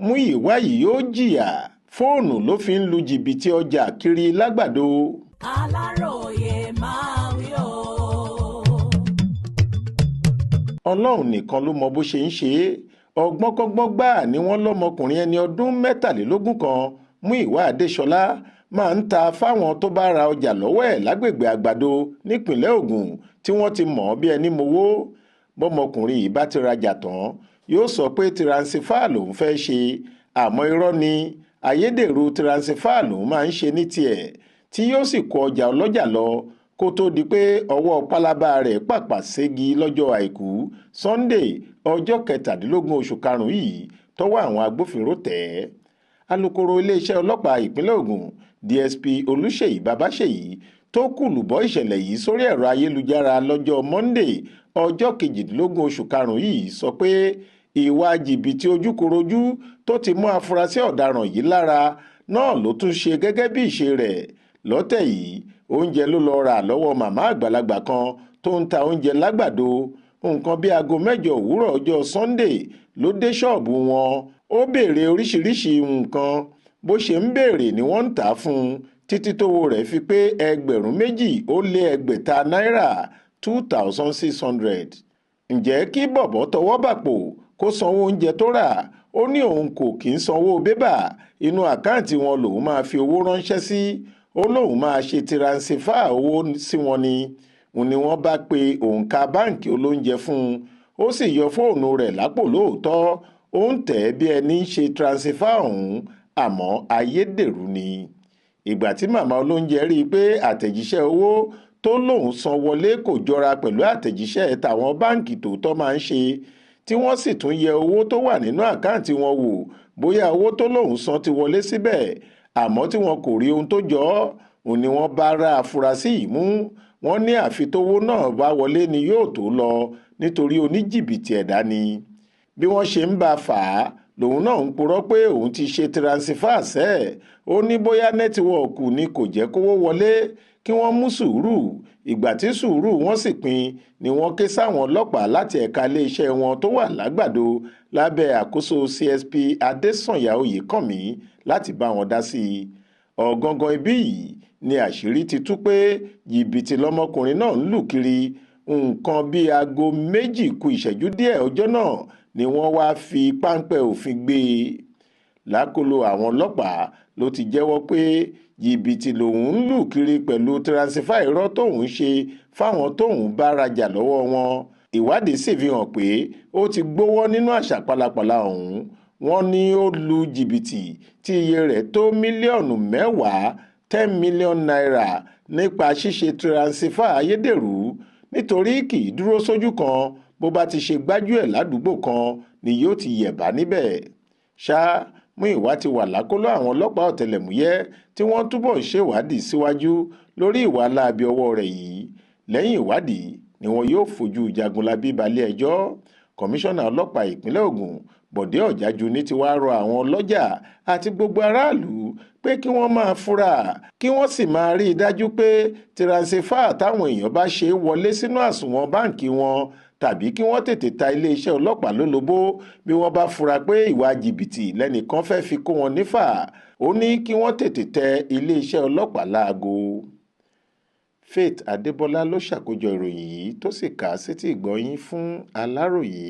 Múyìwá yìí yóò jìyà fóònù ló fi ń lu jìbìtì ọjà kiri lágbàdo. Aláròye máa wí o. Ọlọ́run nìkan ló mọ bó ṣe ń ṣe é. Ọgbọ́nkọ́gbọ́n gbáà ni wọ́n lọ́mọkùnrin ẹni ọdún 23 kan Múyìwá Adéṣọlá máa ń ta fáwọn tó bá ra ọjà lọ́wọ́ ẹ̀ lágbègbè Àgbàdo nípìnlẹ̀ Ògùn tí wọ́n ti mọ̀ ọ́ bí ẹni mowó. Bọ́mọkùnrin yìí bá ti rajà tán yóò sọ pé tiransifá lòún fẹ́ ṣe, àmọ́ irọ́ ni, ayédèrú tiransifá lòún máa ń ṣe ní tiẹ̀ tí yóò sì kó ọjà ọlọ́jà lọ kó tó di pé ọwọ́ pálábá rẹ̀ pàpà ségi lọ́jọ́ àìkú Sunday ọjọ́ 17 oṣù karùn-ún yìí tọ́wọ́ àwọn agbófinró tẹ̀ ẹ́. Alukoro iléeṣẹ́ ọlọ́pàá ìpínlẹ̀ Ògùn DSP Olúṣèyí Babáṣèyí tó kùlùbọ́ ìṣẹ̀lẹ̀ yìí sórí ẹ̀rọ ayélujára lọ́jọ́ Monday ọjọ́ 18 oṣù karùn-ún yìí sọ pé ìwà jìbìtì ojúkorojú tó ti mú afurasí ọ̀daràn yìí lára náà ló tún ṣe gẹ́gẹ́ bí ìṣe rẹ̀. Lọ́tẹ̀ yìí oúnjẹ ló lọ rà lọ́wọ́ màmá àgbàlagbà kan tó ń ta oúnjẹ lágbàdo. Nǹkan bí aago 8 òwúrọ̀ ọjọ́ Sunday ló dé ṣọ́ọ̀bù wọn. Ó béèrè oríṣiríṣi nǹkan, bó ṣe ń béèrè ni wọ́n ń tà á fún un títí tówó rẹ̀ fi pé $2,600 náírà 2,600. Ǹjẹ́ kí bọ̀bọ̀ tọwọ́ bàpò kó sanwó oúnjẹ tó rà? Ó ní òun kò kí ń sanwó bébà, inú àkáǹtì wọn lòun máa fi owó ránṣẹ́ sí. Ó lóun máa ṣe tiransifá owó sí wọn ni. Ni wọ́n bá pe òǹkà báǹkì olóúnjẹ fún un, ó sì yọ fóònù rẹ̀ lápò lóòótọ́. Ó ń tẹ̀ ẹ́ bí ẹni ń ṣe tiransifá ọ̀hún, àmọ́ ayédèrú ni. Ìgbà tí màmá olóúnjẹ rí i pé àtẹ̀jíṣẹ́ owó tó lóun san wọlé kò jọra pẹ̀lú àtẹ̀jíṣẹ́ tàwọn báǹkì tòótọ́ máa ń ṣe, tí wọ́n sì tún yẹ owó tó wà nínú àkáǹtì wọn wò bóyá owó tó lóun san ti wọlé síbẹ̀, àmọ́ tí wọn kò rí ohun tó jọ ọ́, ni wọ́n bá rá afurasí yìí mú. Wọ́n ní àfi tówó náà bá wọlé ni yóò tó lọ nítorí oníjìbìtì ẹ̀dá ni. Bí wọ́n ṣe ń bá a fà á lòun náà ń purọ́ pé òun ti ṣe tiransifá sẹ́ẹ̀. Ó ní bóyá nẹ́tíwọ́ọ̀kù ni kò jẹ́ kówó wọlé, kí wọ́n mú sùúrù. Ìgbà tí sùúrù wọn sì pin ni wọ́n ké sáwọn ọlọ́pàá láti ẹ̀ka iléeṣẹ́ wọn tó wà lágbàdo lábẹ́ àkóso CSP Adésànyà Oyèkánmi láti bá wọn dá sí i. Ọ̀gangan ibí yìí ni àṣírí ti tú pé jìbìtì lọmọkùnrin náà ń lù kiri. Nǹkan bíi aago 2:07 ọjọ́ náà ni wọ́n wá fi páńpẹ́ òfin gbé e. Lákòlò àwọn ọlọ́pàá ló ti jẹ́wọ́ pé jìbìtì lòun ń lù kiri pẹ̀lú tiransifá irọ́ tóun ṣe fáwọn tóun bá rajà lọ́wọ́ wọn. Ìwádìí sì fi hàn pé ó ti gbówọ́ nínú àṣà pálapàla ọ̀hún. Wọ́n ní ó lu jìbìtì tí iye rẹ̀ tó mílíọ̀nù 10 10 million naira nípa ṣíṣe tiransifá ayédèrú nítorí kì í dúró sójú kan. Bó bá ti ṣe gbájú ẹ̀ ládùúgbò kan ni yóò ti yẹ̀bá níbẹ̀. Ṣá Múyìwá ti wà lákọlò àwọn ọlọ́pàá ọ̀tẹlẹ̀múyẹ́ tí wọ́n túbọ̀ ń ṣèwádìí síwájú lórí ìwà láabi ọwọ́ rẹ̀ yìí. Lẹ́yìn ìwádìí ni wọn yóò fojú Jagunlabi balẹ̀-ẹjọ́. Kọmíṣánná ọlọ́pàá ìpínlẹ̀ Ògùn Bọ̀dé Ọ̀jájúní ti wá rọ àwọn ọlọ́jà àti gbogbo aráàlú pé kí wọ́n máa fura, kí wọ́n sì máa rí i dájú pé tiransifá táwọn èèyàn bá ṣe wọlé sínú àsùnwọ̀n báǹkì wọn, tàbí kí wọ́n tètè ta iléeṣẹ́ ọlọ́pàá lólobó bí wọ́n bá fura pé ìwà jìbìtì lẹ́nìkan fẹ́ fi kó wọn nífà. Ó ní kí wọ́n tètè tẹ iléeṣẹ́ ọlọ́pàá láago. Faith Adébọlá ló ṣàkójọ ìròyìn yìí tó sì kà á sétí ìgbọ́ yín fún Aláròyé.